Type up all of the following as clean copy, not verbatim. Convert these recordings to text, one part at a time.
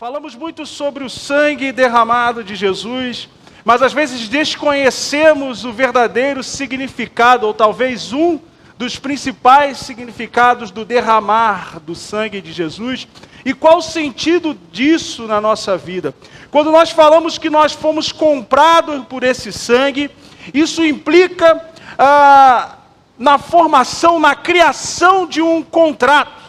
Falamos muito sobre o sangue derramado de Jesus, mas às vezes desconhecemos o verdadeiro significado, ou talvez um dos principais significados do derramar do sangue de Jesus. E qual o sentido disso na nossa vida? Quando nós falamos que nós fomos comprados por esse sangue, isso implica na formação, na criação de um contrato.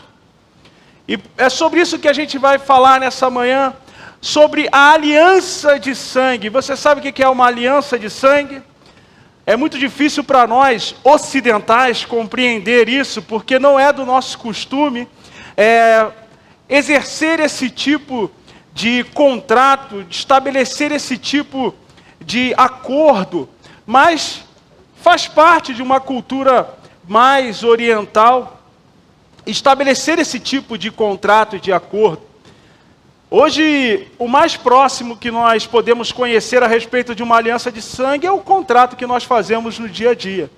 E é sobre isso que a gente vai falar nessa manhã, sobre a aliança de sangue. Você sabe o que é uma aliança de sangue? É muito difícil para nós ocidentais compreender isso, porque não é do nosso costume exercer esse tipo de contrato, de estabelecer esse tipo de acordo, mas faz parte de uma cultura mais oriental estabelecer esse tipo de contrato e de acordo. Hoje, o mais próximo que nós podemos conhecer a respeito de uma aliança de sangue é o contrato que nós fazemos no dia a dia.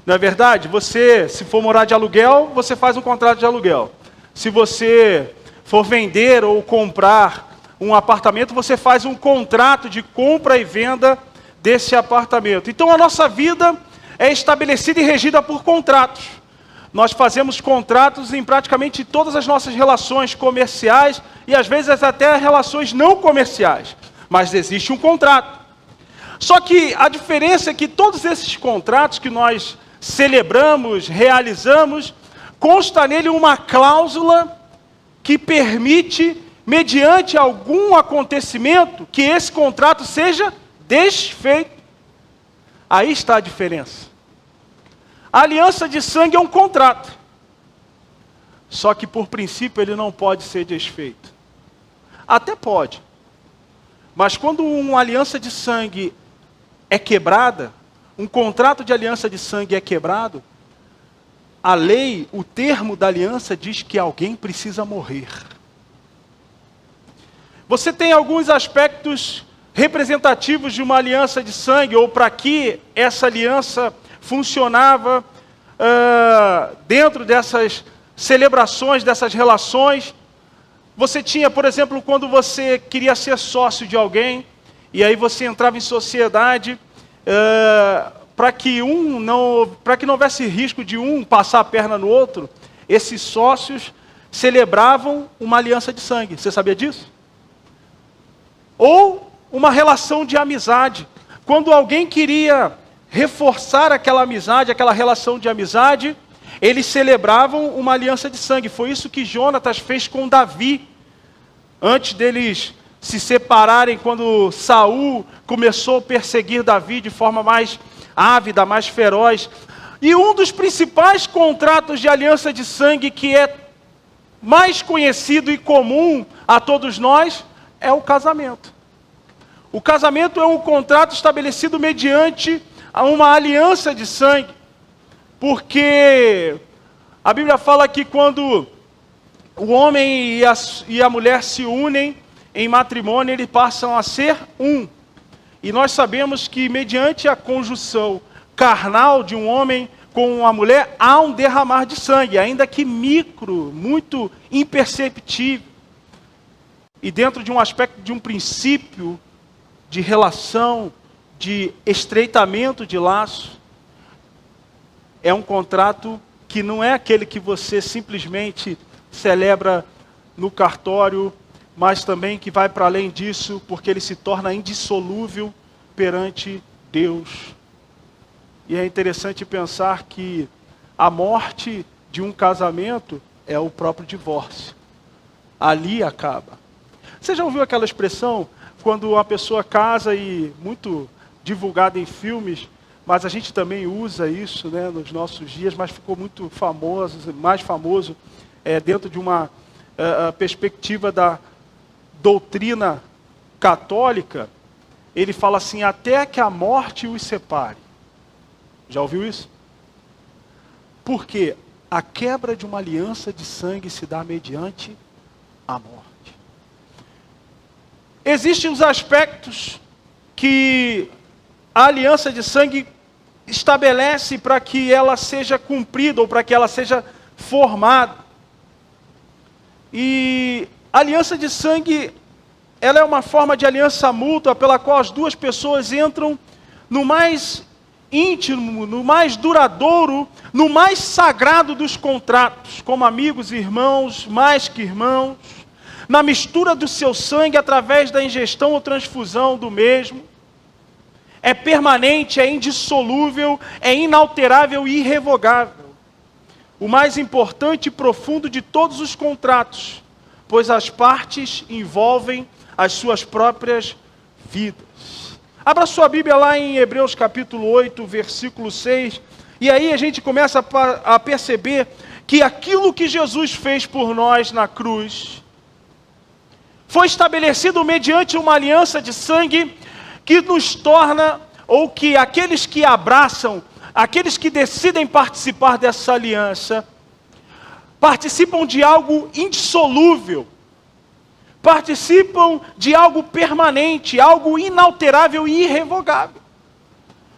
Não é verdade? Você, se for morar de aluguel, você faz um contrato de aluguel. Se você for vender ou comprar um apartamento, você faz um contrato de compra e venda desse apartamento. Então, a nossa vida é estabelecida e regida por contratos. Nós fazemos contratos em praticamente todas as nossas relações comerciais e às vezes até relações não comerciais. Mas existe um contrato. Só que a diferença é que todos esses contratos que nós celebramos, realizamos, consta nele uma cláusula que permite, mediante algum acontecimento, que esse contrato seja desfeito. Aí está a diferença. A aliança de sangue é um contrato. Só que, por princípio, ele não pode ser desfeito. Até pode. Mas quando uma aliança de sangue é quebrada, um contrato de aliança de sangue é quebrado, a lei, o termo da aliança diz que alguém precisa morrer. Você tem alguns aspectos representativos de uma aliança de sangue, ou para que essa aliança funcionava dentro dessas celebrações, dessas relações. Você tinha, por exemplo, quando você queria ser sócio de alguém, e aí você entrava em sociedade, para que não houvesse risco de um passar a perna no outro, esses sócios celebravam uma aliança de sangue. Você sabia disso? Ou uma relação de amizade. Quando alguém queria reforçar aquela amizade, aquela relação de amizade, eles celebravam uma aliança de sangue. Foi isso que Jonatas fez com Davi, antes deles se separarem, quando Saul começou a perseguir Davi de forma mais ávida, mais feroz. E um dos principais contratos de aliança de sangue, que é mais conhecido e comum a todos nós, é o casamento. O casamento é um contrato estabelecido mediante a uma aliança de sangue, porque a Bíblia fala que quando o homem e a mulher se unem em matrimônio, eles passam a ser um. E nós sabemos que mediante a conjunção carnal de um homem com uma mulher, há um derramar de sangue, ainda que micro, muito imperceptível. E dentro de um aspecto, de um princípio de relação, de estreitamento de laço, é um contrato que não é aquele que você simplesmente celebra no cartório, mas também que vai para além disso, porque ele se torna indissolúvel perante Deus. E é interessante pensar que a morte de um casamento é o próprio divórcio. Ali acaba. Você já ouviu aquela expressão, quando uma pessoa casa, e muito divulgada em filmes, mas a gente também usa isso, né, nos nossos dias, mas ficou muito famoso, mais famoso, dentro de uma perspectiva da doutrina católica. Ele fala assim: até que a morte os separe. Já ouviu isso? Porque a quebra de uma aliança de sangue se dá mediante a morte. Existem os aspectos que a aliança de sangue estabelece para que ela seja cumprida, ou para que ela seja formada. E a aliança de sangue ela é uma forma de aliança mútua pela qual as duas pessoas entram no mais íntimo, no mais duradouro, no mais sagrado dos contratos, como amigos e irmãos, mais que irmãos, na mistura do seu sangue através da ingestão ou transfusão do mesmo. É permanente, é indissolúvel, é inalterável e irrevogável. O mais importante e profundo de todos os contratos, pois as partes envolvem as suas próprias vidas. Abra sua Bíblia lá em Hebreus capítulo 8, versículo 6, e aí a gente começa a perceber que aquilo que Jesus fez por nós na cruz foi estabelecido mediante uma aliança de sangue que nos torna, ou que aqueles que abraçam, aqueles que decidem participar dessa aliança, participam de algo indissolúvel, participam de algo permanente, algo inalterável e irrevogável.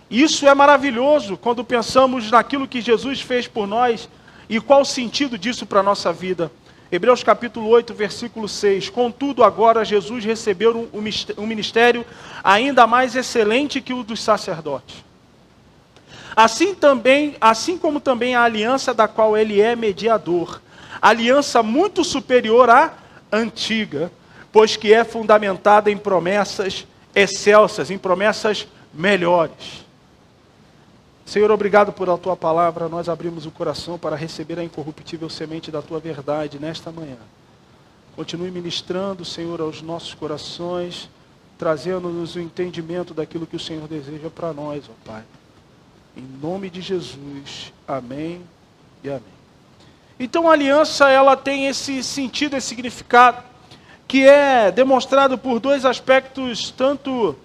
Isso é maravilhoso quando pensamos naquilo que Jesus fez por nós e qual o sentido disso para a nossa vida. Hebreus capítulo 8, versículo 6. Contudo, agora Jesus recebeu um ministério ainda mais excelente que o dos sacerdotes. Assim como também a aliança da qual ele é mediador. Aliança muito superior à antiga, pois que é fundamentada em promessas excelsas, em promessas melhores. Senhor, obrigado por a tua palavra. Nós abrimos o coração para receber a incorruptível semente da tua verdade nesta manhã. Continue ministrando, Senhor, aos nossos corações, trazendo-nos o entendimento daquilo que o Senhor deseja para nós, ó Pai. Em nome de Jesus. Amém e amém. Então a aliança, ela tem esse sentido, esse significado, que é demonstrado por dois aspectos, tanto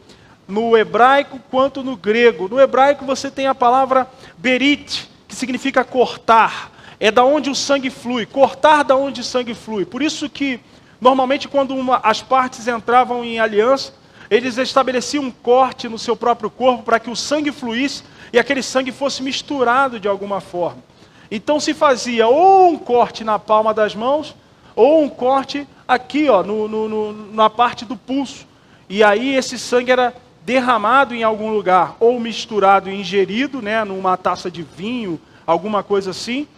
no hebraico quanto no grego. No hebraico você tem a palavra berit, que significa cortar. É da onde o sangue flui, cortar da onde o sangue flui. Por isso que, normalmente, quando as partes entravam em aliança, eles estabeleciam um corte no seu próprio corpo para que o sangue fluísse e aquele sangue fosse misturado de alguma forma. Então se fazia ou um corte na palma das mãos, ou um corte aqui, ó, na parte do pulso. E aí esse sangue era derramado em algum lugar, ou misturado e ingerido, né, numa taça de vinho, alguma coisa assim.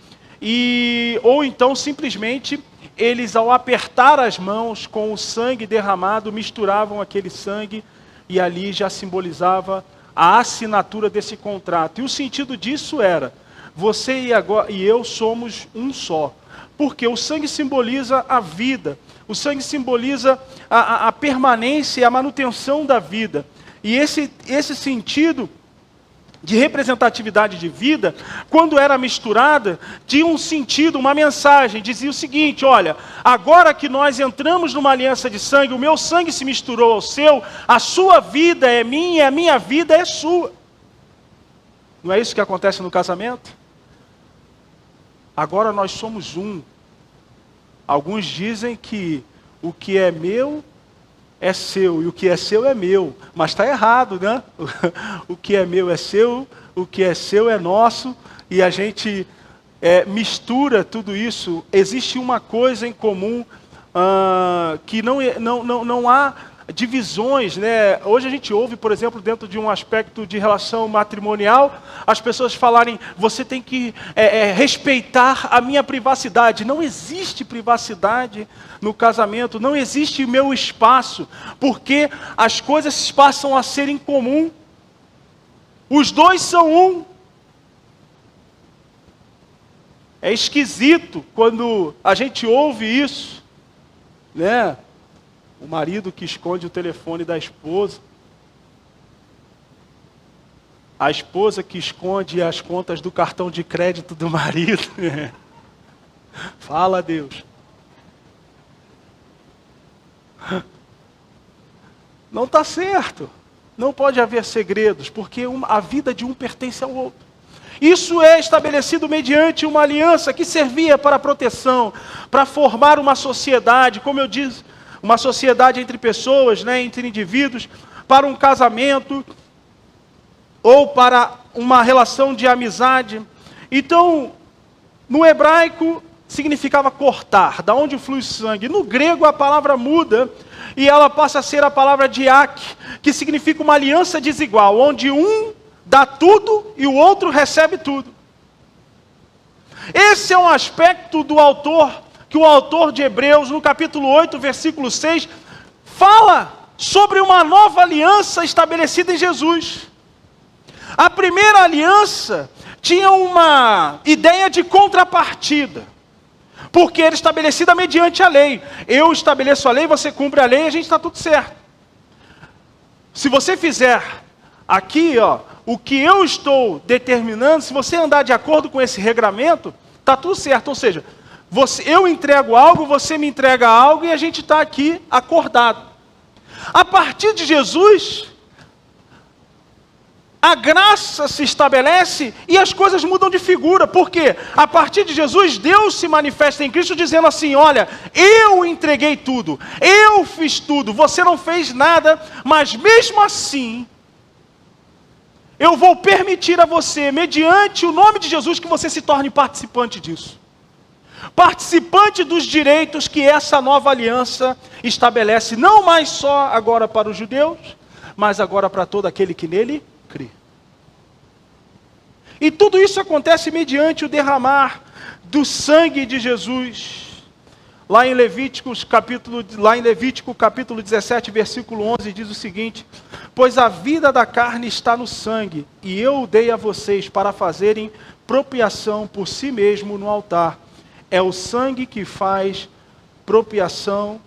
Ou então simplesmente eles, ao apertar as mãos com o sangue derramado, misturavam aquele sangue e ali já simbolizava a assinatura desse contrato. E o sentido disso era: você e eu somos um só. Porque o sangue simboliza a vida. O sangue simboliza a permanência e a manutenção da vida. E esse sentido de representatividade de vida, quando era misturada, tinha um sentido, uma mensagem. Dizia o seguinte: olha, agora que nós entramos numa aliança de sangue, o meu sangue se misturou ao seu, a sua vida é minha, a minha vida é sua. Não é isso que acontece no casamento? Agora nós somos um. Alguns dizem que o que é meu é seu e o que é seu é meu. Mas está errado, né? O que é meu é seu, o que é seu é nosso. E a gente mistura tudo isso. Existe uma coisa em comum, que não há divisões, né? Hoje a gente ouve, por exemplo, dentro de um aspecto de relação matrimonial, as pessoas falarem: você tem que respeitar a minha privacidade. Não existe privacidade no casamento, não existe meu espaço, porque as coisas passam a ser em comum. Os dois são um. É esquisito quando a gente ouve isso, né? O marido que esconde o telefone da esposa. A esposa que esconde as contas do cartão de crédito do marido. Fala, Deus. Não está certo. Não pode haver segredos, porque a vida de um pertence ao outro. Isso é estabelecido mediante uma aliança que servia para proteção, para formar uma sociedade, como eu disse, uma sociedade entre pessoas, né, entre indivíduos, para um casamento ou para uma relação de amizade. Então, no hebraico significava cortar, da onde flui o sangue. No grego a palavra muda e ela passa a ser a palavra diak, que significa uma aliança desigual, onde um dá tudo e o outro recebe tudo. Esse é um aspecto do autor, que o autor de Hebreus, no capítulo 8, versículo 6, fala sobre uma nova aliança estabelecida em Jesus. A primeira aliança tinha uma ideia de contrapartida, porque era estabelecida mediante a lei. Eu estabeleço a lei, você cumpre a lei, a gente está tudo certo. Se você fizer aqui, o que eu estou determinando, se você andar de acordo com esse regramento, está tudo certo. Ou seja, eu entrego algo, você me entrega algo e a gente está aqui acordado. A partir de Jesus, a graça se estabelece e as coisas mudam de figura. Por quê? A partir de Jesus, Deus se manifesta em Cristo dizendo assim: olha, eu entreguei tudo, eu fiz tudo, você não fez nada, mas mesmo assim, eu vou permitir a você, mediante o nome de Jesus, que você se torne participante disso. Participante dos direitos que essa nova aliança estabelece, não mais só agora para os judeus, mas agora para todo aquele que nele crê. E tudo isso acontece mediante o derramar do sangue de Jesus. Lá em Levítico capítulo 17, versículo 11, diz o seguinte: pois a vida da carne está no sangue, e eu o dei a vocês para fazerem propiação por si mesmo no altar. É o sangue que faz propiciação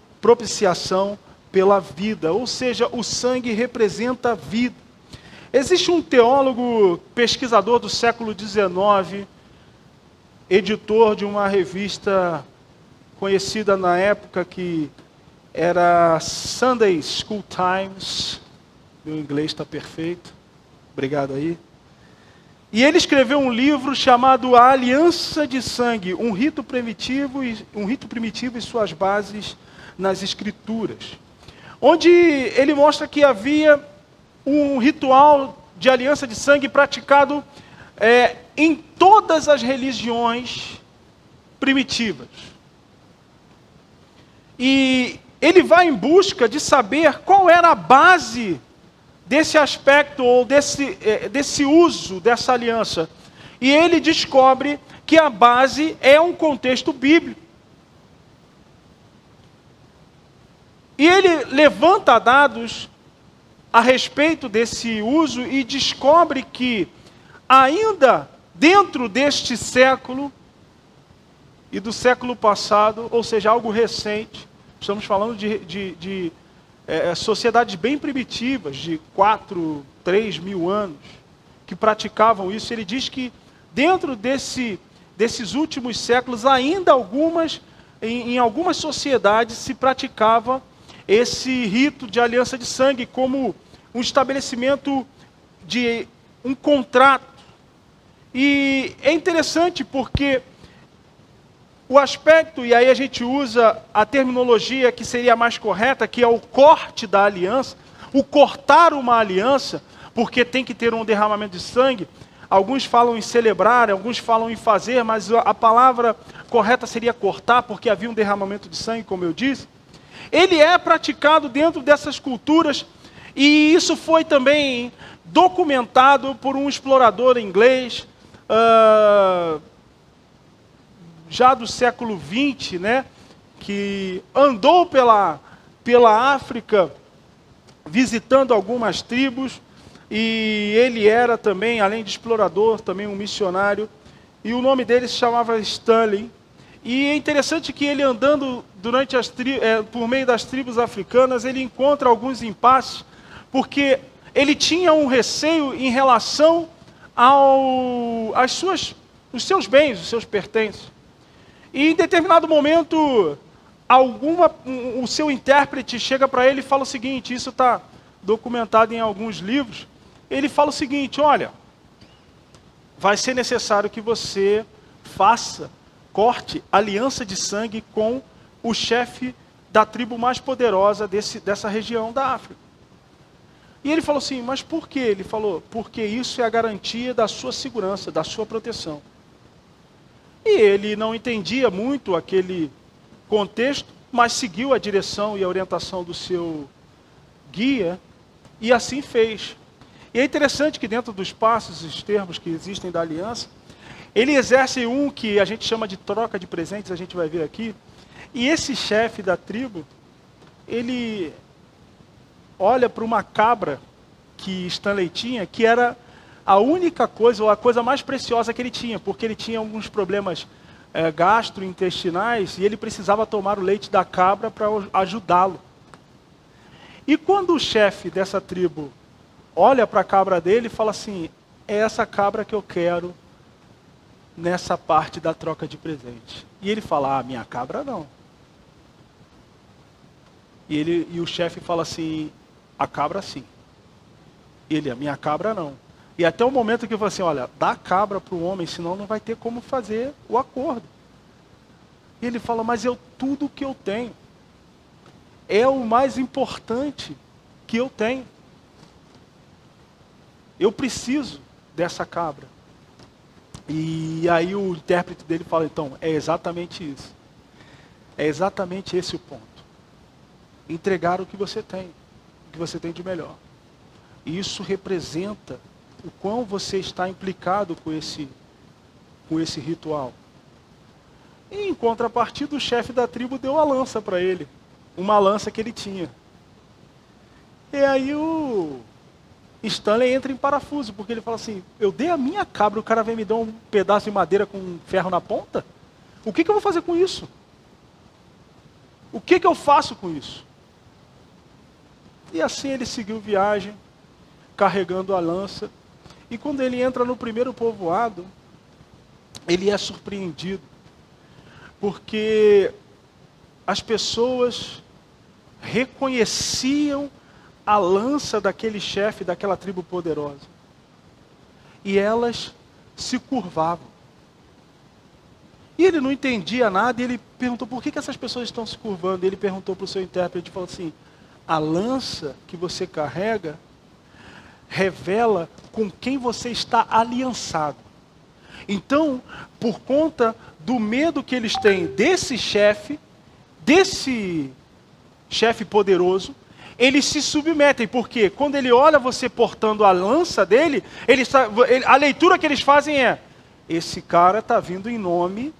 pela vida, ou seja, o sangue representa a vida. Existe um teólogo, pesquisador do século XIX, editor de uma revista conhecida na época que era Sunday School Times, meu inglês está perfeito, obrigado aí. E ele escreveu um livro chamado A Aliança de Sangue, um rito primitivo e suas bases nas Escrituras, onde ele mostra que havia um ritual de aliança de sangue praticado em todas as religiões primitivas. E ele vai em busca de saber qual era a base desse aspecto, ou desse uso dessa aliança. E ele descobre que a base é um contexto bíblico. E ele levanta dados a respeito desse uso e descobre que, ainda dentro deste século e do século passado, ou seja, algo recente, estamos falando de sociedades bem primitivas, de 4, 3 mil anos, que praticavam isso. Ele diz que dentro desses últimos séculos, ainda em algumas sociedades se praticava esse rito de aliança de sangue como um estabelecimento de um contrato. E é interessante porque o aspecto, e aí a gente usa a terminologia que seria mais correta, que é o corte da aliança, o cortar uma aliança, porque tem que ter um derramamento de sangue. Alguns falam em celebrar, alguns falam em fazer, mas a palavra correta seria cortar, porque havia um derramamento de sangue, como eu disse. Ele é praticado dentro dessas culturas, e isso foi também documentado por um explorador inglês, já do século XX, que andou pela África, visitando algumas tribos, e ele era também, além de explorador, também um missionário, e o nome dele se chamava Stanley. E é interessante que ele, andando por meio das tribos africanas, ele encontra alguns impasses, porque ele tinha um receio em relação os seus bens, os seus pertences. E em determinado momento, o seu intérprete chega para ele e fala o seguinte, isso está documentado em alguns livros, ele fala o seguinte: olha, vai ser necessário que você corte aliança de sangue com o chefe da tribo mais poderosa dessa região da África. E ele falou assim, mas por quê? Ele falou, porque isso é a garantia da sua segurança, da sua proteção. E ele não entendia muito aquele contexto, mas seguiu a direção e a orientação do seu guia, e assim fez. E é interessante que dentro dos passos, os termos que existem da aliança, ele exerce um que a gente chama de troca de presentes, a gente vai ver aqui. E esse chefe da tribo, ele olha para uma cabra que Stanley tinha, que era a única coisa, ou a coisa mais preciosa que ele tinha, porque ele tinha alguns problemas gastrointestinais e ele precisava tomar o leite da cabra para ajudá-lo. E quando o chefe dessa tribo olha para a cabra dele e fala assim, é essa cabra que eu quero nessa parte da troca de presente. E ele fala, minha cabra não. E o chefe fala assim, a cabra sim. Ele, a minha cabra não. E até o momento que eu falo assim, olha, dá a cabra para o homem, senão não vai ter como fazer o acordo. E ele fala, mas tudo que eu tenho. É o mais importante que eu tenho. Eu preciso dessa cabra. E aí o intérprete dele fala, então, é exatamente isso. É exatamente esse o ponto. Entregar o que você tem de melhor. E isso representa o quão você está implicado com esse ritual. E em contrapartida, o chefe da tribo deu a lança para ele. Uma lança que ele tinha. E aí o Stanley entra em parafuso, porque ele fala assim, eu dei a minha cabra, o cara vem me dar um pedaço de madeira com um ferro na ponta? O que eu vou fazer com isso? O que eu faço com isso? E assim ele seguiu viagem, carregando a lança. E quando ele entra no primeiro povoado, ele é surpreendido. Porque as pessoas reconheciam a lança daquele chefe, daquela tribo poderosa. E elas se curvavam. E ele não entendia nada, e ele perguntou, por que essas pessoas estão se curvando? E ele perguntou para o seu intérprete, falou assim, a lança que você carrega revela com quem você está aliançado. Então, por conta do medo que eles têm desse chefe poderoso, eles se submetem, porque quando ele olha você portando a lança dele, a leitura que eles fazem é, esse cara está vindo em nome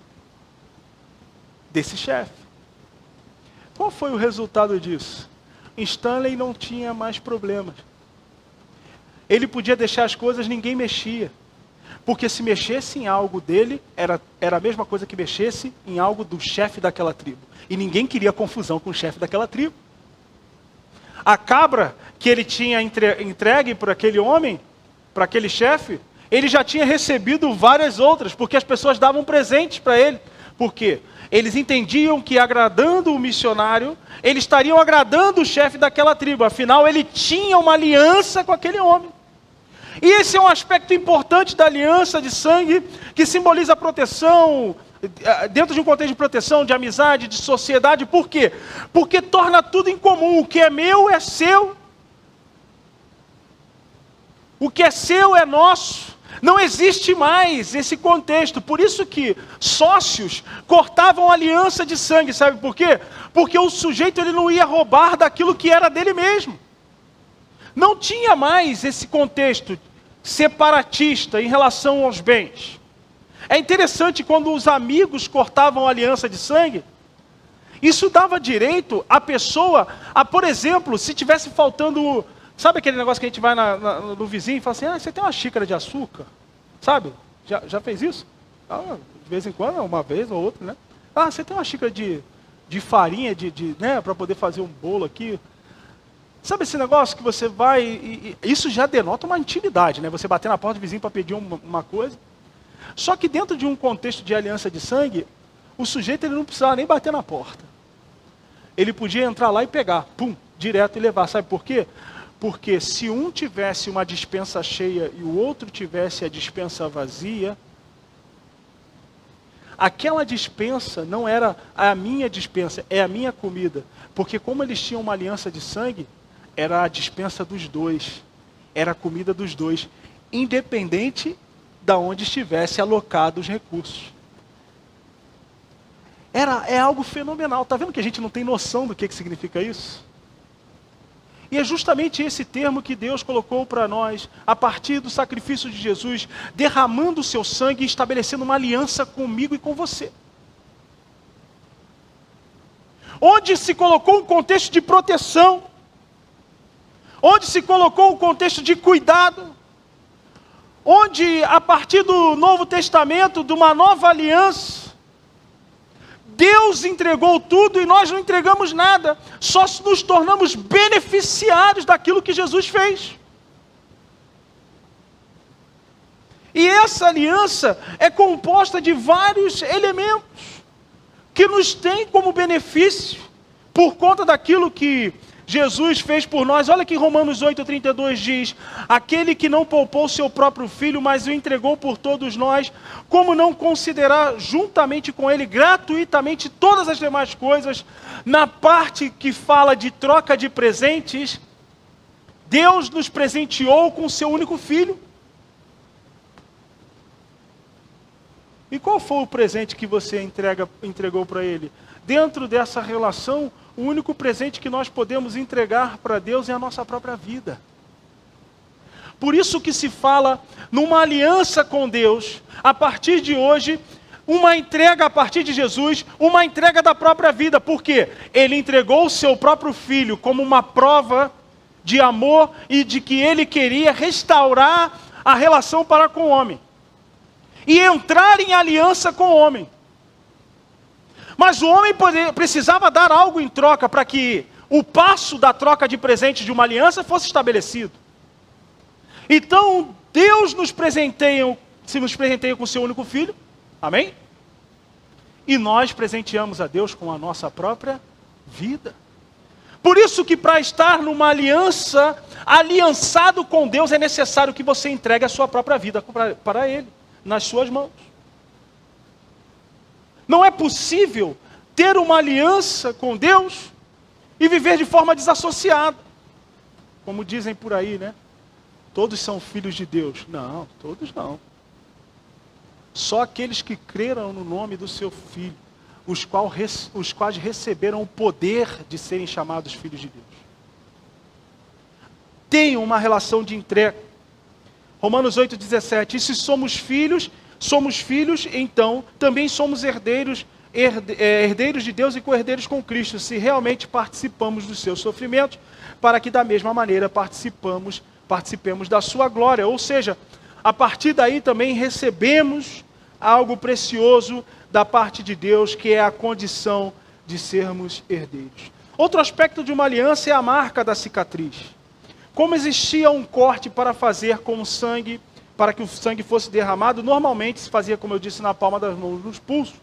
desse chefe. Qual foi o resultado disso? Stanley não tinha mais problemas. Ele podia deixar as coisas, ninguém mexia. Porque se mexesse em algo dele, era a mesma coisa que mexesse em algo do chefe daquela tribo. E ninguém queria confusão com o chefe daquela tribo. A cabra que ele tinha entregue para aquele homem, para aquele chefe, ele já tinha recebido várias outras, porque as pessoas davam presentes para ele. Por quê? Eles entendiam que agradando o missionário, eles estariam agradando o chefe daquela tribo. Afinal, ele tinha uma aliança com aquele homem. E esse é um aspecto importante da aliança de sangue, que simboliza a proteção, dentro de um contexto de proteção, de amizade, de sociedade. Por quê? Porque torna tudo em comum. O que é meu é seu. O que é seu é nosso. Não existe mais esse contexto. Por isso que sócios cortavam aliança de sangue. Sabe por quê? Porque o sujeito ele não ia roubar daquilo que era dele mesmo. Não tinha mais esse contexto separatista em relação aos bens. É interessante quando os amigos cortavam aliança de sangue, isso dava direito à pessoa a, por exemplo, se tivesse faltando, sabe aquele negócio que a gente vai no vizinho e fala assim, você tem uma xícara de açúcar? Sabe? Já fez isso? De vez em quando, uma vez ou outra, né? Você tem uma xícara de farinha, né, para poder fazer um bolo aqui? Sabe esse negócio que você vai... isso já denota uma intimidade, né? Você bater na porta do vizinho para pedir uma coisa. Só que dentro de um contexto de aliança de sangue, o sujeito ele não precisava nem bater na porta. Ele podia entrar lá e pegar, pum, direto e levar. Sabe por quê? Porque se um tivesse uma despensa cheia e o outro tivesse a despensa vazia, aquela despensa não era a minha despensa, é a minha comida. Porque como eles tinham uma aliança de sangue, era a despensa dos dois, era a comida dos dois, independente de onde estivesse alocado os recursos. É algo fenomenal. Está vendo que a gente não tem noção do que significa isso? E é justamente esse termo que Deus colocou para nós, a partir do sacrifício de Jesus, derramando o seu sangue e estabelecendo uma aliança comigo e com você. Onde se colocou um contexto de proteção, onde se colocou um contexto de cuidado, onde a partir do Novo Testamento, de uma nova aliança, Deus entregou tudo e nós não entregamos nada, só nos tornamos beneficiários daquilo que Jesus fez. E essa aliança é composta de vários elementos que nos têm como benefício por conta daquilo que Jesus fez por nós. Olha que Romanos 8,32 diz: aquele que não poupou seu próprio filho, mas o entregou por todos nós, como não considerar juntamente com ele gratuitamente todas as demais coisas? Na parte que fala de troca de presentes, Deus nos presenteou com o seu único filho. E qual foi o presente que você entregou para ele? Dentro dessa relação, o único presente que nós podemos entregar para Deus é a nossa própria vida. Por isso que se fala numa aliança com Deus, a partir de hoje, uma entrega a partir de Jesus, uma entrega da própria vida. Por quê? Ele entregou o seu próprio filho como uma prova de amor e de que ele queria restaurar a relação para com o homem. E entrar em aliança com o homem. Mas o homem precisava dar algo em troca para que o passo da troca de presente de uma aliança fosse estabelecido. Então, Deus nos presenteia com o seu único filho, amém? E nós presenteamos a Deus com a nossa própria vida. Por isso que para estar numa aliança, aliançado com Deus, é necessário que você entregue a sua própria vida para Ele, nas suas mãos. Não é possível ter uma aliança com Deus e viver de forma desassociada. Como dizem por aí, né? Todos são filhos de Deus. Não, todos não. Só aqueles que creram no nome do seu Filho, os quais receberam o poder de serem chamados filhos de Deus. Tenham uma relação de entrega. Romanos 8,17. E se somos filhos, então também somos herdeiros de Deus e co-herdeiros com Cristo, se realmente participamos dos seus sofrimentos, para que da mesma maneira participemos da sua glória. Ou seja, a partir daí também recebemos algo precioso da parte de Deus, que é a condição de sermos herdeiros. Outro aspecto de uma aliança é a marca da cicatriz. Como existia um corte para fazer com o sangue, para que o sangue fosse derramado, normalmente se fazia, como eu disse, na palma das mãos, nos pulsos.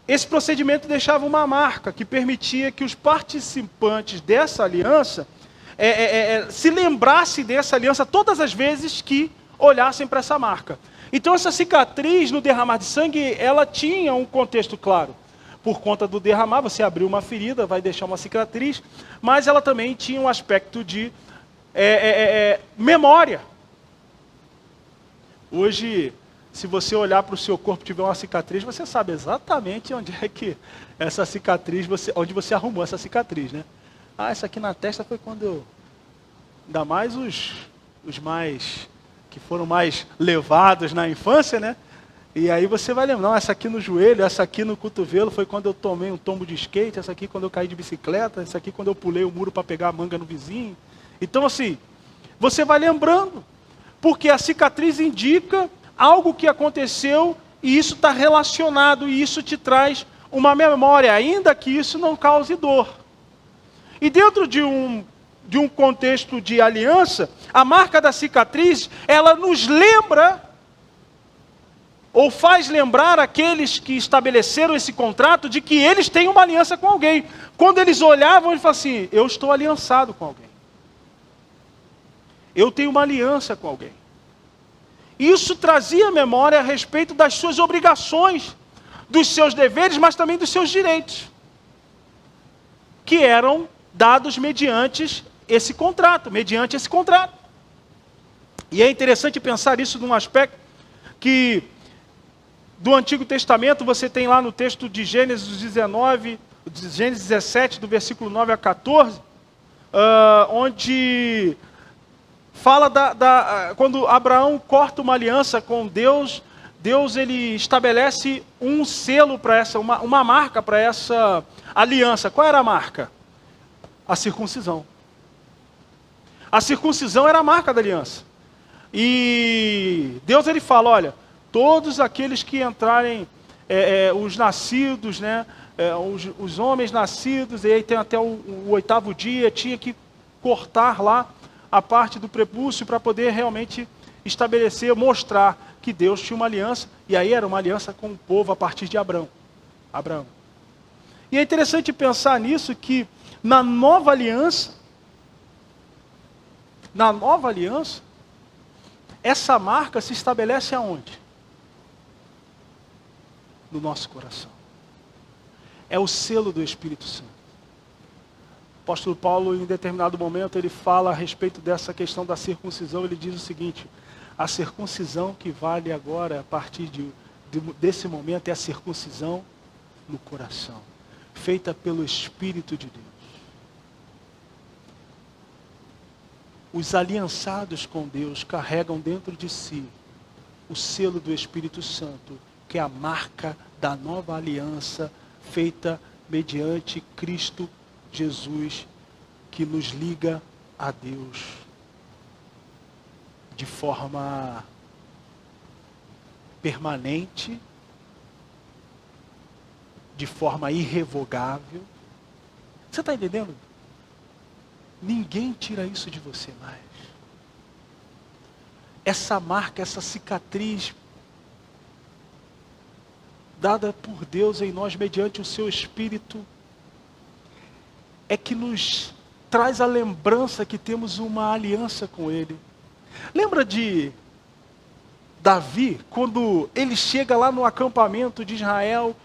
Esse procedimento deixava uma marca que permitia que os participantes dessa aliança se lembrassem dessa aliança todas as vezes que olhassem para essa marca. Então essa cicatriz no derramar de sangue, ela tinha um contexto claro. Por conta do derramar, você abriu uma ferida, vai deixar uma cicatriz, mas ela também tinha um aspecto de memória. Hoje, se você olhar para o seu corpo e tiver uma cicatriz, você sabe exatamente onde é que essa cicatriz, onde você arrumou essa cicatriz, né? Ah, essa aqui na testa foi quando ainda mais os mais que foram mais levados na infância, né? E aí você vai lembrar, não, essa aqui no joelho, essa aqui no cotovelo, foi quando eu tomei um tombo de skate, essa aqui quando eu caí de bicicleta, essa aqui quando eu pulei o muro para pegar a manga no vizinho. Então assim, você vai lembrando, porque a cicatriz indica algo que aconteceu e isso está relacionado e isso te traz uma memória, ainda que isso não cause dor. E dentro de um contexto de aliança, a marca da cicatriz, ela nos lembra ou faz lembrar aqueles que estabeleceram esse contrato de que eles têm uma aliança com alguém. Quando eles olhavam, eles falavam assim, eu estou aliançado com alguém. Eu tenho uma aliança com alguém. Isso trazia memória a respeito das suas obrigações, dos seus deveres, mas também dos seus direitos, que eram dados mediante esse contrato. E é interessante pensar isso num aspecto que do Antigo Testamento, você tem lá no texto de Gênesis 17, do versículo 9 a 14, onde fala quando Abraão corta uma aliança com Deus, Deus ele estabelece um selo para uma marca para essa aliança. Qual era a marca? A circuncisão. A circuncisão era a marca da aliança. E Deus ele fala, olha, todos aqueles que entrarem, os nascidos, né, os homens nascidos, e aí tem até o 8º dia, tinha que cortar lá a parte do prepúcio para poder realmente estabelecer, mostrar que Deus tinha uma aliança, e aí era uma aliança com o povo a partir de Abraão. E é interessante pensar nisso, que na nova aliança, essa marca se estabelece aonde? No nosso coração. É o selo do Espírito Santo. O apóstolo Paulo, em determinado momento, ele fala a respeito dessa questão da circuncisão. Ele diz o seguinte: a circuncisão que vale agora, a partir desse momento, é a circuncisão no coração, feita pelo Espírito de Deus. Os aliançados com Deus carregam dentro de si o selo do Espírito Santo, que é a marca da nova aliança feita mediante Cristo Jesus, que nos liga a Deus de forma permanente, de forma irrevogável. Você está entendendo? Ninguém tira isso de você mais. Essa marca, essa cicatriz dada por Deus em nós mediante o seu Espírito, é que nos traz a lembrança que temos uma aliança com Ele. Lembra de Davi, quando ele chega lá no acampamento de Israel,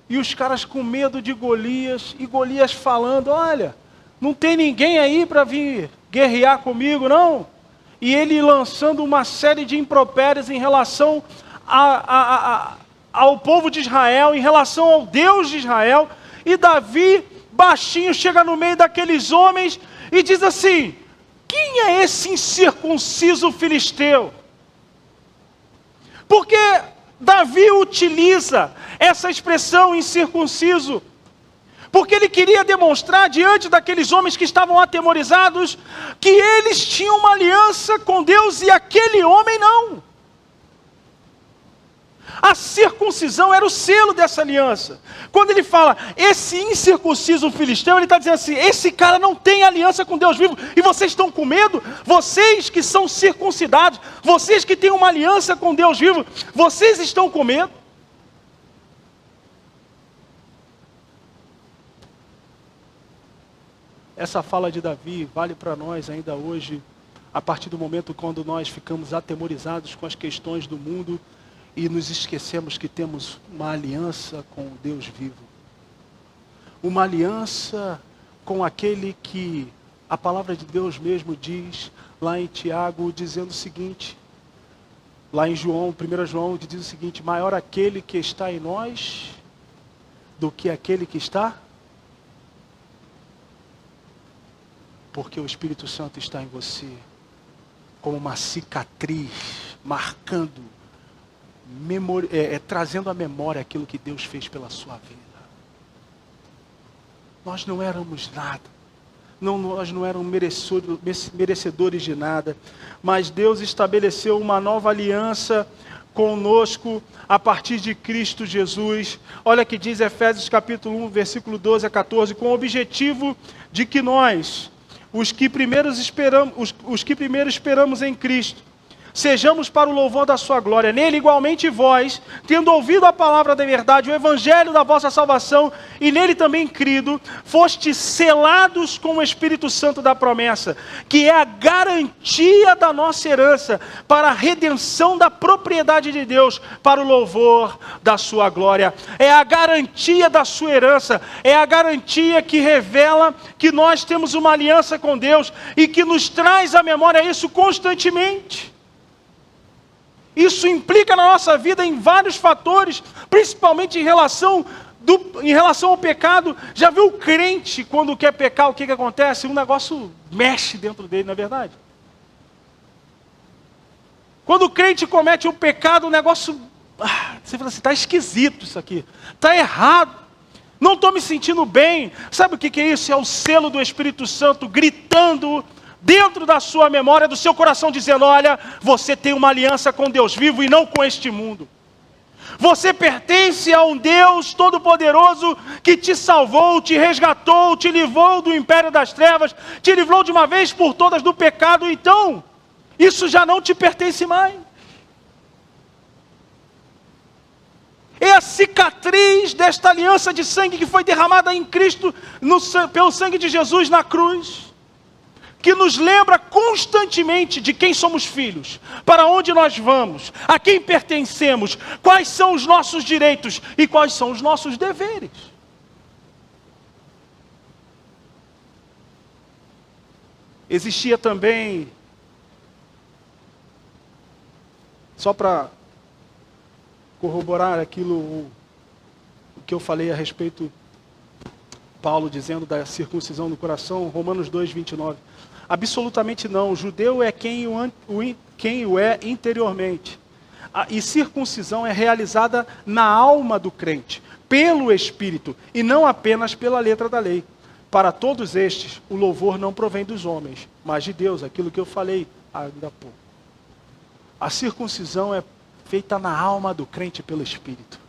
e os caras com medo de Golias, e Golias falando, olha, não tem ninguém aí para vir guerrear comigo, não? E ele lançando uma série de impropérios em relação ao povo de Israel, em relação ao Deus de Israel. E Davi, baixinho, chega no meio daqueles homens e diz assim: quem é esse incircunciso filisteu? Porque Davi utiliza essa expressão incircunciso porque ele queria demonstrar diante daqueles homens que estavam atemorizados que eles tinham uma aliança com Deus e aquele homem não. A circuncisão era o selo dessa aliança. Quando ele fala, esse incircunciso filisteu, ele está dizendo assim, esse cara não tem aliança com Deus vivo, e vocês estão com medo? Vocês que são circuncidados, vocês que têm uma aliança com Deus vivo, vocês estão com medo? Essa fala de Davi vale para nós ainda hoje, a partir do momento quando nós ficamos atemorizados com as questões do mundo e nos esquecemos que temos uma aliança com o Deus vivo. Uma aliança com aquele que a palavra de Deus mesmo diz, lá em Tiago, dizendo o seguinte, lá em João, 1 João, diz o seguinte, maior aquele que está em nós do que aquele que está, porque o Espírito Santo está em você, como uma cicatriz, marcando, trazendo à memória aquilo que Deus fez pela sua vida. Nós não éramos nada, nós não éramos merecedores de nada, mas Deus estabeleceu uma nova aliança conosco a partir de Cristo Jesus. Olha que diz Efésios capítulo 1, versículo 12 a 14, com o objetivo de que nós, os que primeiro esperamos em Cristo, sejamos para o louvor da sua glória. Nele igualmente vós, tendo ouvido a palavra da verdade, o evangelho da vossa salvação, e nele também crido, fostes selados com o Espírito Santo da promessa, que é a garantia da nossa herança, para a redenção da propriedade de Deus, para o louvor da sua glória. É a garantia da sua herança, é a garantia que revela que nós temos uma aliança com Deus, e que nos traz à memória isso constantemente. Isso implica na nossa vida em vários fatores, principalmente em relação ao pecado. Já viu o crente, quando quer pecar, o que acontece? Um negócio mexe dentro dele, não é verdade? Quando o crente comete um pecado, o negócio... você fala assim, está esquisito isso aqui. Está errado. Não estou me sentindo bem. Sabe o que é isso? É o selo do Espírito Santo gritando dentro da sua memória, do seu coração, dizendo: olha, você tem uma aliança com Deus vivo e não com este mundo. Você pertence a um Deus Todo-Poderoso que te salvou, te resgatou, te livrou do império das trevas, te livrou de uma vez por todas do pecado. Então, isso já não te pertence mais. É a cicatriz desta aliança de sangue que foi derramada em Cristo, pelo sangue de Jesus na cruz, que nos lembra constantemente de quem somos filhos, para onde nós vamos, a quem pertencemos, quais são os nossos direitos e quais são os nossos deveres. Existia também, só para corroborar aquilo o que eu falei a respeito, Paulo dizendo da circuncisão no coração, Romanos 2, 29. Absolutamente não, o judeu é quem o é interiormente. E circuncisão é realizada na alma do crente, pelo Espírito, e não apenas pela letra da lei. Para todos estes, o louvor não provém dos homens, mas de Deus, aquilo que eu falei ainda há pouco. A circuncisão é feita na alma do crente pelo Espírito.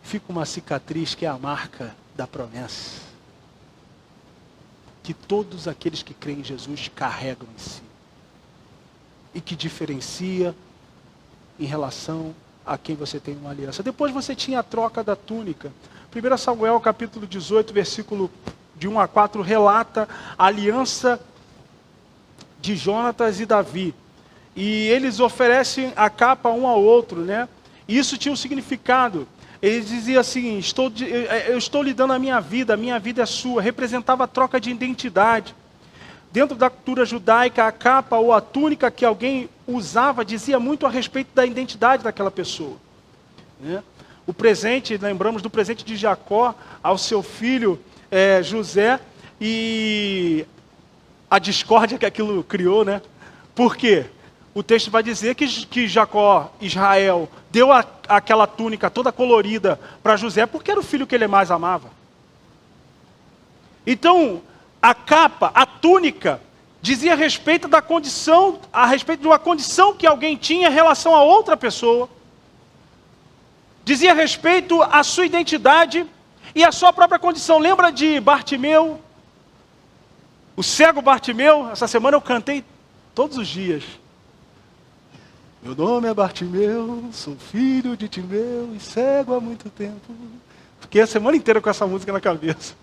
Fica uma cicatriz que é a marca da promessa, que todos aqueles que creem em Jesus carregam em si, e que diferencia em relação a quem você tem uma aliança. Depois você tinha a troca da túnica. 1 Samuel capítulo 18, versículo de 1 a 4, relata a aliança de Jonatas e Davi. E eles oferecem a capa um ao outro, né? E isso tinha um significado. Eles diziam assim: eu estou lhe dando a minha vida é sua. Representava a troca de identidade. Dentro da cultura judaica, a capa ou a túnica que alguém usava dizia muito a respeito da identidade daquela pessoa, né? O presente, lembramos do presente de Jacó ao seu filho José, e a discórdia que aquilo criou, né? Por quê? O texto vai dizer que Jacó, Israel, deu aquela túnica toda colorida para José, porque era o filho que ele mais amava. Então, a capa, a túnica, dizia a respeito da condição, a respeito de uma condição que alguém tinha em relação a outra pessoa. Dizia a respeito à sua identidade e à sua própria condição. Lembra de Bartimeu? O cego Bartimeu? Essa semana eu cantei todos os dias. Meu nome é Bartimeu, sou filho de Timeu e cego há muito tempo. Fiquei a semana inteira com essa música na cabeça.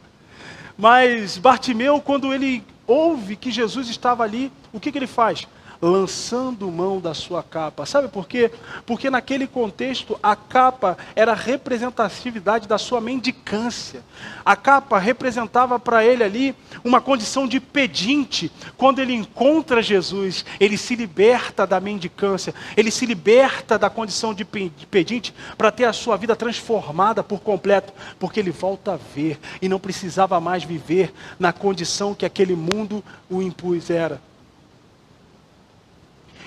Mas Bartimeu, quando ele ouve que Jesus estava ali, o que ele faz? Lançando mão da sua capa. Sabe por quê? Porque naquele contexto a capa era a representatividade da sua mendicância. A capa representava para ele ali uma condição de pedinte. Quando ele encontra Jesus, ele se liberta da mendicância, ele se liberta da condição de pedinte para ter a sua vida transformada por completo, porque ele volta a ver e não precisava mais viver na condição que aquele mundo o impusera.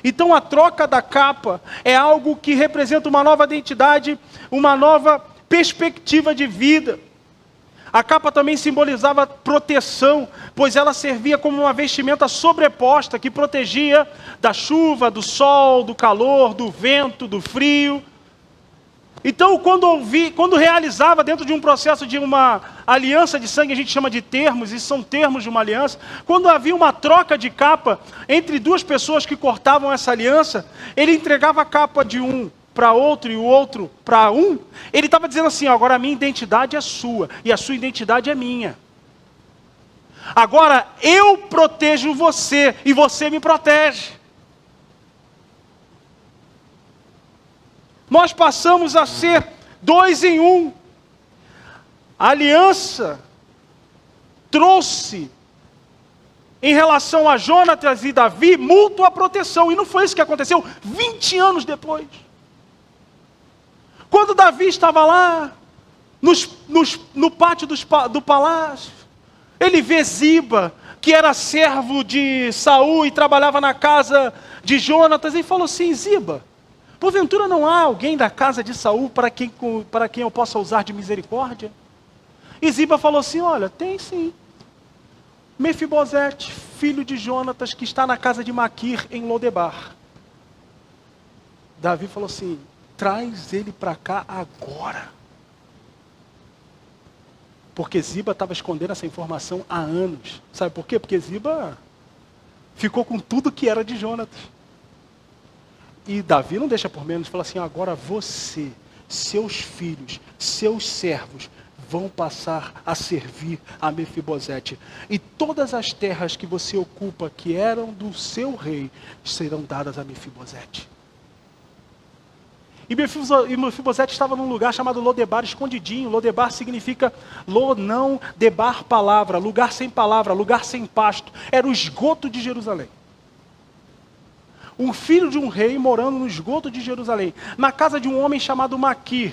Então a troca da capa é algo que representa uma nova identidade, uma nova perspectiva de vida. A capa também simbolizava proteção, pois ela servia como uma vestimenta sobreposta que protegia da chuva, do sol, do calor, do vento, do frio. Então, quando realizava dentro de um processo de uma aliança de sangue, a gente chama de termos, e são termos de uma aliança. Quando havia uma troca de capa entre duas pessoas que cortavam essa aliança, ele entregava a capa de um para outro e o outro para um. Ele estava dizendo assim: agora a minha identidade é sua e a sua identidade é minha. Agora eu protejo você e você me protege. Nós passamos a ser 2 em 1. A aliança trouxe em relação a Jonatas e Davi, mútua proteção. E não foi isso que aconteceu 20 anos depois. Quando Davi estava lá, no pátio do palácio, ele vê Ziba, que era servo de Saul e trabalhava na casa de Jonatas, e falou assim: Ziba, porventura não há alguém da casa de Saul para quem eu possa usar de misericórdia? E Ziba falou assim: olha, tem sim. Mefibosete, filho de Jonatas, que está na casa de Maquir, em Lodebar. Davi falou assim: traz ele para cá agora. Porque Ziba estava escondendo essa informação há anos. Sabe por quê? Porque Ziba ficou com tudo que era de Jonatas. E Davi não deixa por menos, fala assim: agora você, seus filhos, seus servos, vão passar a servir a Mefibosete. E todas as terras que você ocupa, que eram do seu rei, serão dadas a Mefibosete. E Mefibosete estava num lugar chamado Lodebar, escondidinho. Lodebar significa não debar palavra, lugar sem palavra, lugar sem pasto. Era o esgoto de Jerusalém. Um filho de um rei morando no esgoto de Jerusalém, na casa de um homem chamado Maquir.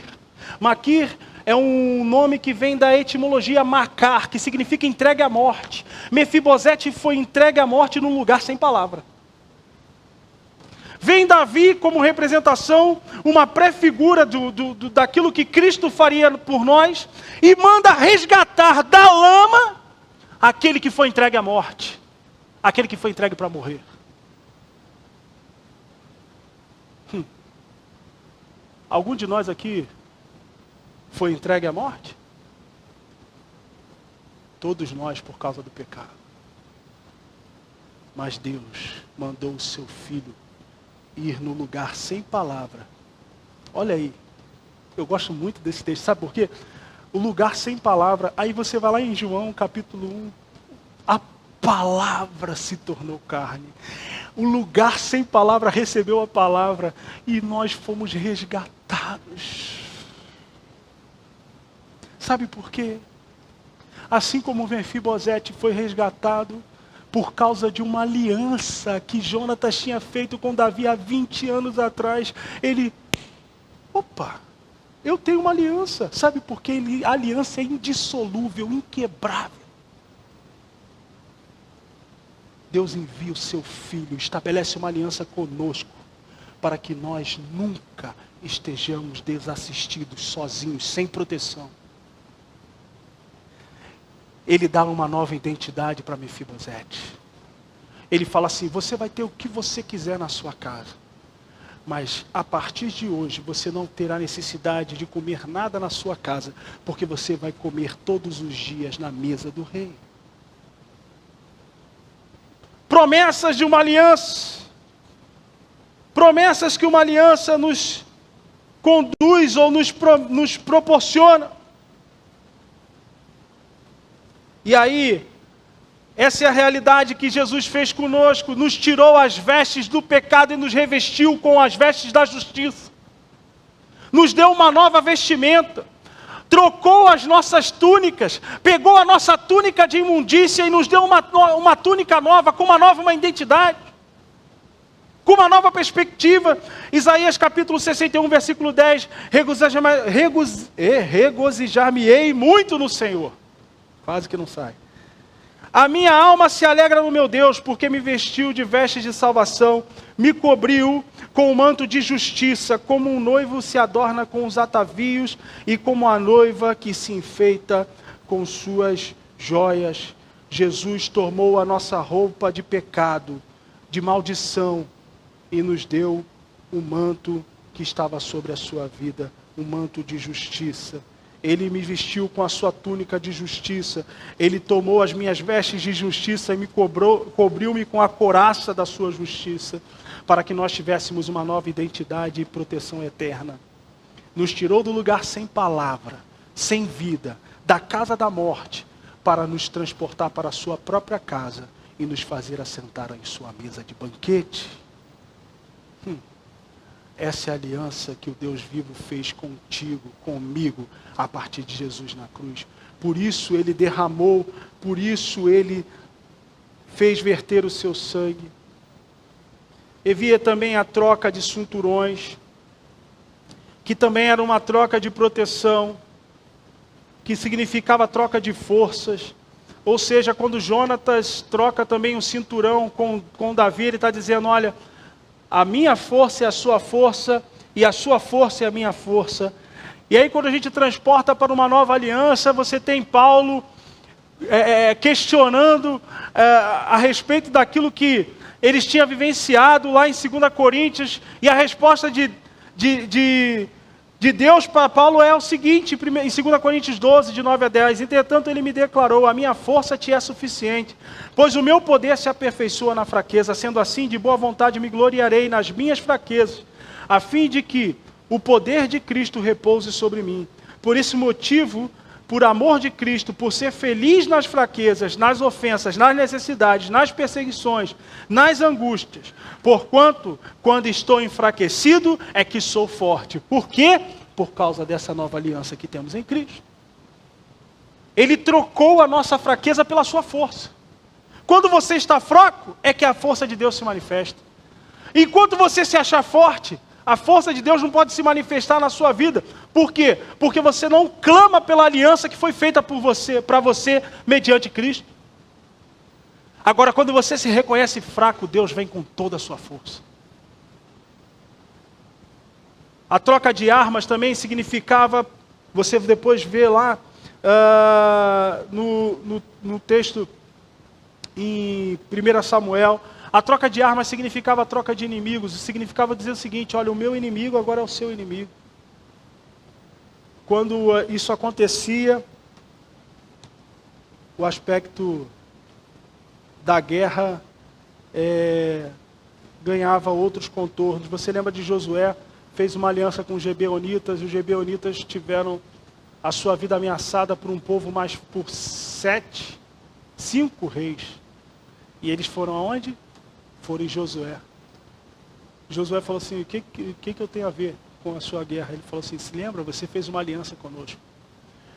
Maquir é um nome que vem da etimologia macar, que significa entregue à morte. Mefibosete foi entregue à morte num lugar sem palavra. Vem Davi como representação, uma pré-figura daquilo que Cristo faria por nós, e manda resgatar da lama aquele que foi entregue à morte, aquele que foi entregue para morrer. Algum de nós aqui foi entregue à morte? Todos nós, por causa do pecado. Mas Deus mandou o seu Filho ir no lugar sem palavra. Olha aí, eu gosto muito desse texto, sabe por quê? O lugar sem palavra, aí você vai lá em João capítulo 1, a palavra se tornou carne. O lugar sem palavra recebeu a palavra e nós fomos resgatados. Sabe por quê? Assim como Mefibosete foi resgatado por causa de uma aliança que Jonatas tinha feito com Davi há 20 anos atrás. Eu tenho uma aliança. Sabe por quê? A aliança é indissolúvel, inquebrável. Deus envia o seu Filho, estabelece uma aliança conosco, para que nós nunca estejamos desassistidos, sozinhos, sem proteção. Ele dá uma nova identidade para Mefibosete. Ele fala assim: você vai ter o que você quiser na sua casa, mas a partir de hoje você não terá necessidade de comer nada na sua casa, porque você vai comer todos os dias na mesa do rei. Promessas de uma aliança. Promessas que uma aliança nos conduz ou nos proporciona. E aí, essa é a realidade que Jesus fez conosco, nos tirou as vestes do pecado e nos revestiu com as vestes da justiça. Nos deu uma nova vestimenta, trocou as nossas túnicas, pegou a nossa túnica de imundícia e nos deu uma túnica nova, com uma identidade, com uma nova perspectiva. Isaías capítulo 61, versículo 10, regozijar-me-ei muito no Senhor. Quase que não sai. A minha alma se alegra no meu Deus, porque me vestiu de vestes de salvação, me cobriu com o manto de justiça, como um noivo se adorna com os atavios, e como a noiva que se enfeita com suas joias. Jesus tomou a nossa roupa de pecado, de maldição, e nos deu o manto que estava sobre a sua vida, um manto de justiça. Ele me vestiu com a sua túnica de justiça. Ele tomou as minhas vestes de justiça e me cobriu-me com a couraça da sua justiça, para que nós tivéssemos uma nova identidade e proteção eterna. Nos tirou do lugar sem palavra, sem vida, da casa da morte, para nos transportar para a sua própria casa e nos fazer assentar em sua mesa de banquete. Essa é a aliança que o Deus vivo fez contigo, comigo, a partir de Jesus na cruz. Por isso ele derramou, por isso ele fez verter o seu sangue. Havia também a troca de cinturões, que também era uma troca de proteção, que significava troca de forças. Ou seja, quando Jonatas troca também um cinturão com Davi, ele está dizendo, olha, a minha força é a sua força, e a sua força é a minha força. E aí quando a gente transporta para uma nova aliança, você tem Paulo questionando a respeito daquilo que eles tinham vivenciado lá em 2 Coríntios, e a resposta de Deus para Paulo é o seguinte, em 2 Coríntios 12, de 9 a 10, entretanto ele me declarou, a minha força te é suficiente, pois o meu poder se aperfeiçoa na fraqueza, sendo assim, de boa vontade me gloriarei nas minhas fraquezas, a fim de que o poder de Cristo repouse sobre mim. Por esse motivo, por amor de Cristo, por ser feliz nas fraquezas, nas ofensas, nas necessidades, nas perseguições, nas angústias, porquanto, quando estou enfraquecido, é que sou forte. Por quê? Por causa dessa nova aliança que temos em Cristo. Ele trocou a nossa fraqueza pela sua força. Quando você está fraco, é que a força de Deus se manifesta. Enquanto você se achar forte, a força de Deus não pode se manifestar na sua vida. Por quê? Porque você não clama pela aliança que foi feita por você, para você, mediante Cristo. Agora, quando você se reconhece fraco, Deus vem com toda a sua força. A troca de armas também significava, você depois vê lá no texto em 1 Samuel, a troca de armas significava a troca de inimigos, significava dizer o seguinte, olha, o meu inimigo agora é o seu inimigo. Quando isso acontecia, o aspecto da guerra ganhava outros contornos. Você lembra de Josué, fez uma aliança com os Gebeonitas, e os Gebeonitas tiveram a sua vida ameaçada por um povo mais por 5 reis. E eles foram aonde? Foram em Josué. Josué falou assim, o que eu tenho a ver com a sua guerra? Ele falou assim, se lembra, você fez uma aliança conosco.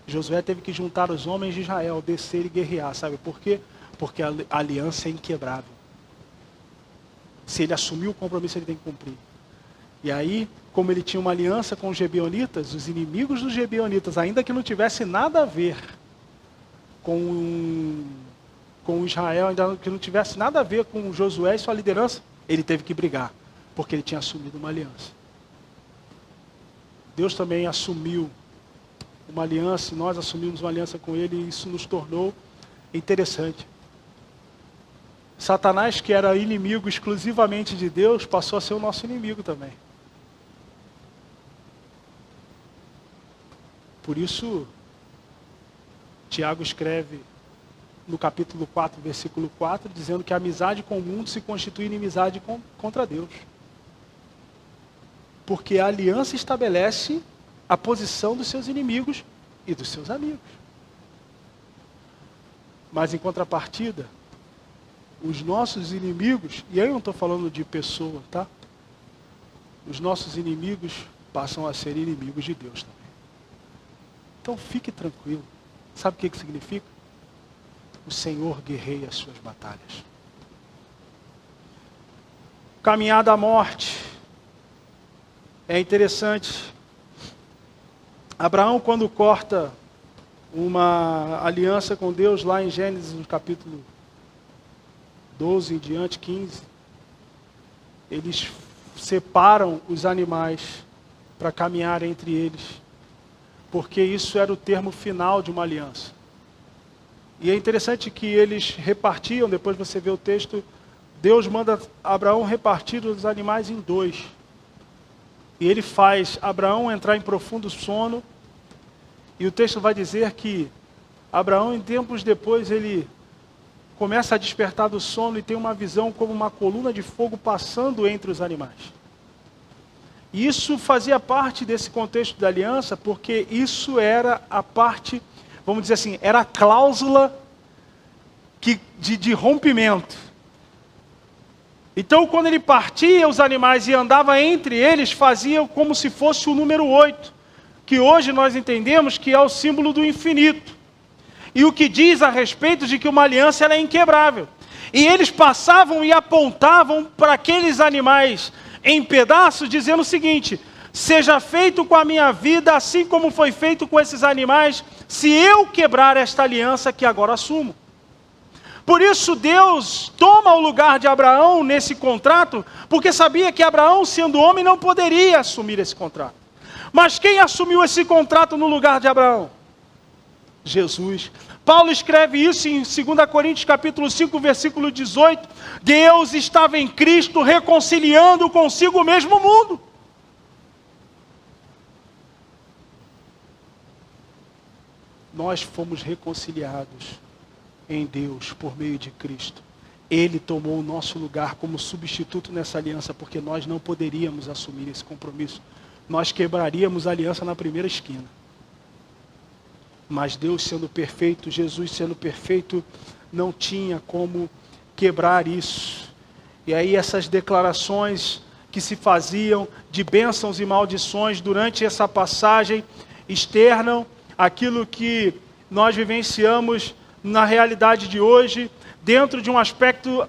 Josué teve que juntar os homens de Israel, descer e guerrear, sabe por quê? Porque a aliança é inquebrável. Se ele assumiu o compromisso, ele tem que cumprir. E aí, como ele tinha uma aliança com os Gebeonitas, os inimigos dos Gebeonitas, ainda que não tivesse nada a ver com Israel, ainda que não tivesse nada a ver com Josué e sua liderança, ele teve que brigar, porque ele tinha assumido uma aliança. Deus também assumiu uma aliança, e nós assumimos uma aliança com ele, e isso nos tornou interessante. Satanás, que era inimigo exclusivamente de Deus, passou a ser o nosso inimigo também. Por isso, Tiago escreve no capítulo 4, versículo 4, dizendo que a amizade com o mundo se constitui inimizade contra Deus. Porque a aliança estabelece a posição dos seus inimigos e dos seus amigos. Mas em contrapartida, os nossos inimigos, e aí eu não estou falando de pessoa, tá? Os nossos inimigos passam a ser inimigos de Deus também. Então fique tranquilo. Sabe o que significa? O Senhor guerreia as suas batalhas. Caminhada à morte. É interessante. Abraão, quando corta uma aliança com Deus, lá em Gênesis, no capítulo 12 em diante, 15, eles separam os animais para caminhar entre eles, porque isso era o termo final de uma aliança. E é interessante que eles repartiam, depois você vê o texto, Deus manda Abraão repartir os animais em 2. E ele faz Abraão entrar em profundo sono, e o texto vai dizer que Abraão, em tempos depois, ele começa a despertar do sono e tem uma visão como uma coluna de fogo passando entre os animais. E isso fazia parte desse contexto da aliança, porque isso era a parte, vamos dizer assim, era a cláusula de rompimento. Então, quando ele partia os animais e andava entre eles, fazia como se fosse o número 8, que hoje nós entendemos que é o símbolo do infinito. E o que diz a respeito de que uma aliança ela é inquebrável. E eles passavam e apontavam para aqueles animais em pedaços, dizendo o seguinte: seja feito com a minha vida, assim como foi feito com esses animais, se eu quebrar esta aliança que agora assumo. Por isso Deus toma o lugar de Abraão nesse contrato, porque sabia que Abraão, sendo homem, não poderia assumir esse contrato. Mas quem assumiu esse contrato no lugar de Abraão? Jesus. Paulo escreve isso em 2 Coríntios capítulo 5, versículo 18. Deus estava em Cristo reconciliando consigo o mesmo mundo. Nós fomos reconciliados em Deus por meio de Cristo. Ele tomou o nosso lugar como substituto nessa aliança, porque nós não poderíamos assumir esse compromisso. Nós quebraríamos a aliança na primeira esquina. Mas Deus sendo perfeito, Jesus sendo perfeito, não tinha como quebrar isso. E aí essas declarações que se faziam de bênçãos e maldições durante essa passagem externam aquilo que nós vivenciamos na realidade de hoje, dentro de um aspecto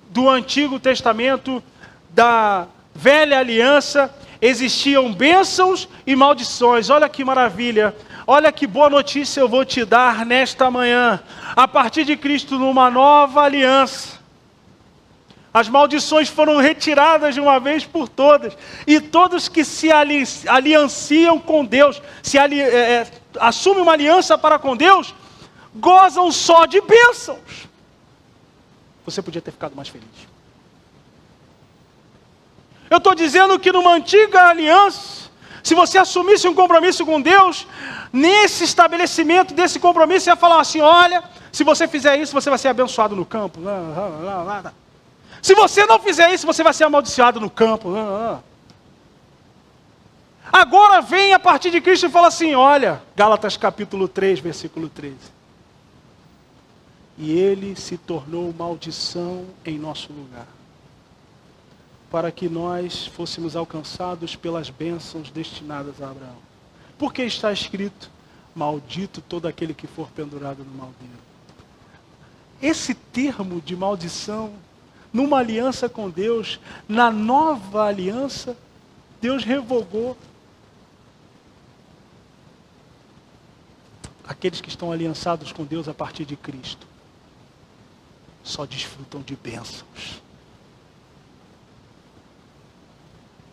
do Antigo Testamento, da velha aliança, existiam bênçãos e maldições. Olha que maravilha, olha que boa notícia eu vou te dar nesta manhã. A partir de Cristo, numa nova aliança, as maldições foram retiradas de uma vez por todas, e todos que se alianciam com Deus, assumem uma aliança para com Deus, gozam só de bênçãos. Você podia ter ficado mais feliz. Eu estou dizendo que numa antiga aliança, se você assumisse um compromisso com Deus, nesse estabelecimento desse compromisso, você ia falar assim: olha, se você fizer isso, você vai ser abençoado no campo. Se você não fizer isso, você vai ser amaldiçoado no campo. Agora vem a partir de Cristo e fala assim: olha, Gálatas capítulo 3, versículo 13. E ele se tornou maldição em nosso lugar, para que nós fôssemos alcançados pelas bênçãos destinadas a Abraão. Porque está escrito: maldito todo aquele que for pendurado no madeiro. Esse termo de maldição, numa aliança com Deus, na nova aliança, Deus revogou. Aqueles que estão aliançados com Deus a partir de Cristo só desfrutam de bênçãos.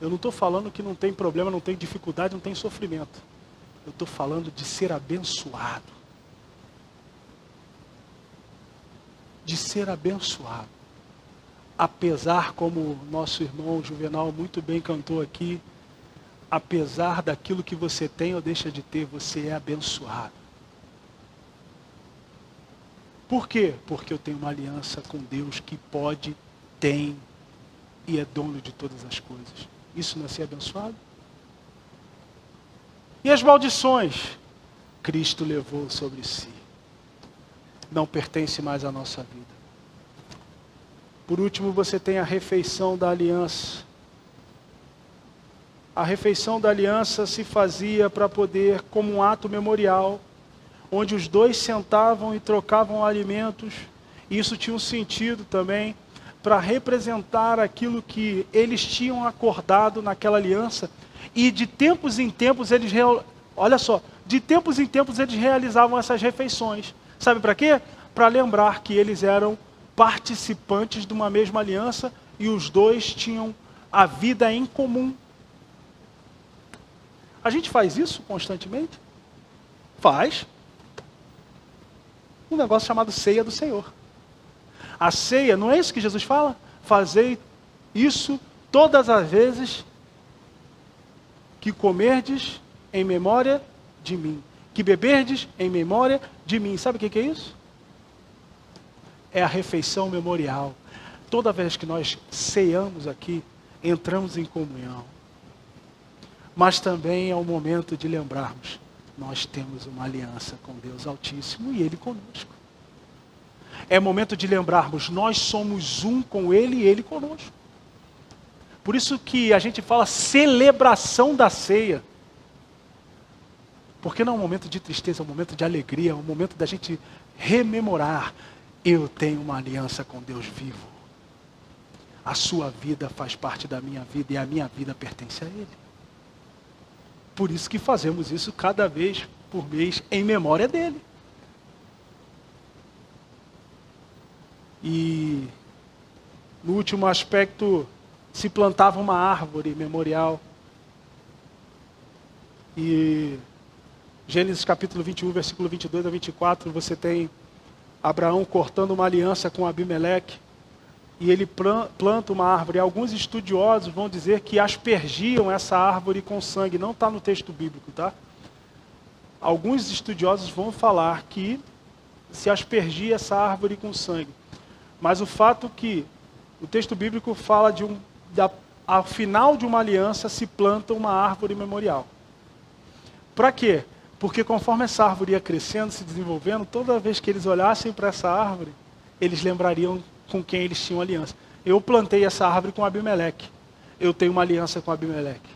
Eu não estou falando que não tem problema, não tem dificuldade, não tem sofrimento. Eu estou falando de ser abençoado. De ser abençoado. Apesar, como nosso irmão Juvenal muito bem cantou aqui, apesar daquilo que você tem ou deixa de ter, você é abençoado. Por quê? Porque eu tenho uma aliança com Deus que pode, tem e é dono de todas as coisas. Isso não é ser abençoado? E as maldições? Cristo levou sobre si. Não pertence mais à nossa vida. Por último, você tem a refeição da aliança. A refeição da aliança se fazia para poder, como um ato memorial, onde os dois sentavam e trocavam alimentos. E isso tinha um sentido também para representar aquilo que eles tinham acordado naquela aliança. E de tempos em tempos eles, olha só, de tempos em tempos eles realizavam essas refeições. Sabe para quê? Para lembrar que eles eram participantes de uma mesma aliança e os dois tinham a vida em comum. A gente faz isso constantemente? Faz. Um negócio chamado ceia do Senhor. A ceia, não é isso que Jesus fala? Fazei isso todas as vezes que comerdes em memória de mim. Que beberdes em memória de mim. Sabe o que é isso? É a refeição memorial. Toda vez que nós ceamos aqui, entramos em comunhão. Mas também é o momento de lembrarmos: nós temos uma aliança com Deus Altíssimo e Ele conosco. É momento de lembrarmos: nós somos um com Ele e Ele conosco. Por isso que a gente fala celebração da ceia. Porque não é um momento de tristeza, é um momento de alegria, é um momento da gente rememorar. Eu tenho uma aliança com Deus vivo. A sua vida faz parte da minha vida e a minha vida pertence a Ele. Por isso que fazemos isso cada vez por mês em memória dEle. E no último aspecto, se plantava uma árvore memorial. E Gênesis capítulo 21, versículo 22 a 24, você tem Abraão cortando uma aliança com Abimeleque. E ele planta uma árvore. Alguns estudiosos vão dizer que aspergiam essa árvore com sangue. Não está no texto bíblico, tá? Alguns estudiosos vão falar que se aspergia essa árvore com sangue. Mas o fato que o texto bíblico fala ao final de uma aliança se planta uma árvore memorial. Para quê? Porque conforme essa árvore ia crescendo, se desenvolvendo, toda vez que eles olhassem para essa árvore, eles lembrariam com quem eles tinham aliança. Eu plantei essa árvore com Abimeleque. Eu tenho uma aliança com Abimeleque.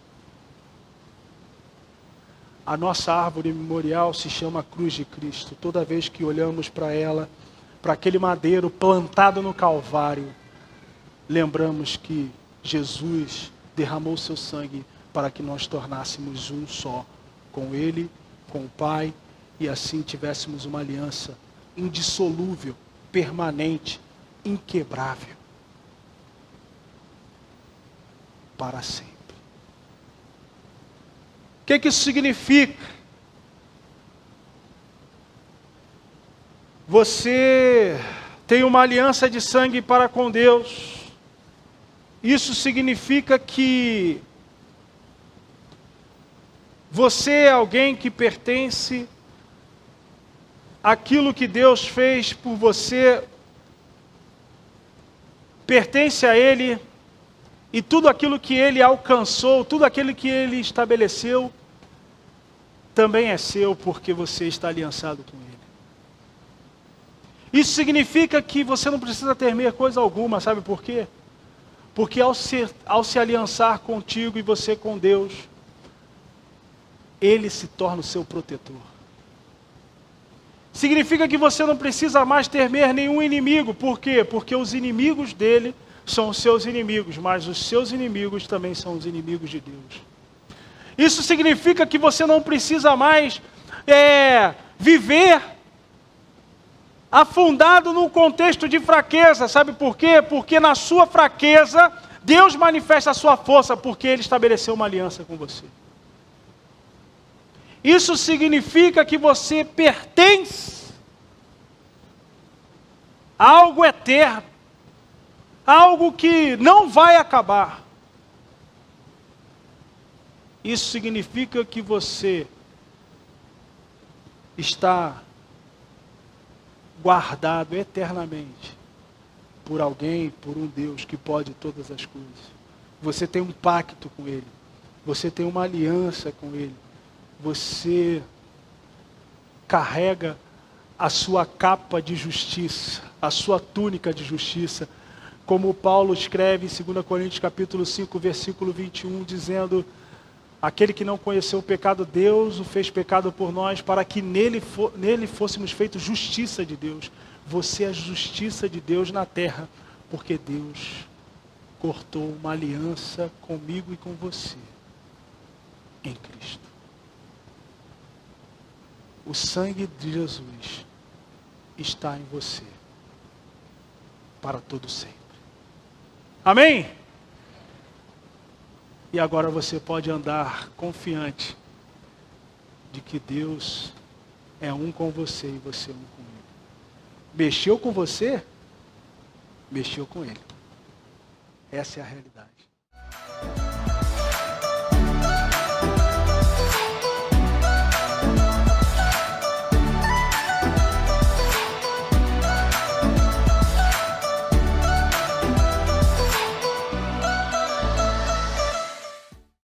A nossa árvore memorial se chama Cruz de Cristo. Toda vez que olhamos para ela, para aquele madeiro plantado no Calvário, lembramos que Jesus derramou seu sangue para que nós tornássemos um só com Ele, com o Pai, e assim tivéssemos uma aliança indissolúvel, permanente, inquebrável, para sempre. O que isso significa? Você tem uma aliança de sangue para com Deus. Isso significa que você é alguém que pertence àquilo que Deus fez por você, pertence a Ele, e tudo aquilo que Ele alcançou, tudo aquilo que Ele estabeleceu, também é seu, porque você está aliançado com Ele. Isso significa que você não precisa temer coisa alguma, sabe por quê? Porque ao se aliançar contigo e você com Deus, Ele se torna o seu protetor. Significa que você não precisa mais temer nenhum inimigo. Por quê? Porque os inimigos dele são os seus inimigos, mas os seus inimigos também são os inimigos de Deus. Isso significa que você não precisa mais viver afundado num contexto de fraqueza. Sabe por quê? Porque na sua fraqueza, Deus manifesta a sua força, porque Ele estabeleceu uma aliança com você. Isso significa que você pertence a algo eterno, algo que não vai acabar. Isso significa que você está guardado eternamente por alguém, por um Deus que pode todas as coisas. Você tem um pacto com Ele, você tem uma aliança com Ele. Você carrega a sua capa de justiça, a sua túnica de justiça, como Paulo escreve em 2 Coríntios capítulo 5, versículo 21, dizendo: aquele que não conheceu o pecado, Deus o fez pecado por nós, para que nele fôssemos feitos justiça de Deus. Você é a justiça de Deus na terra, porque Deus cortou uma aliança comigo e com você, em Cristo. O sangue de Jesus está em você, para todo sempre. Amém? E agora você pode andar confiante de que Deus é um com você e você é um com Ele. Mexeu com você? Mexeu com Ele. Essa é a realidade.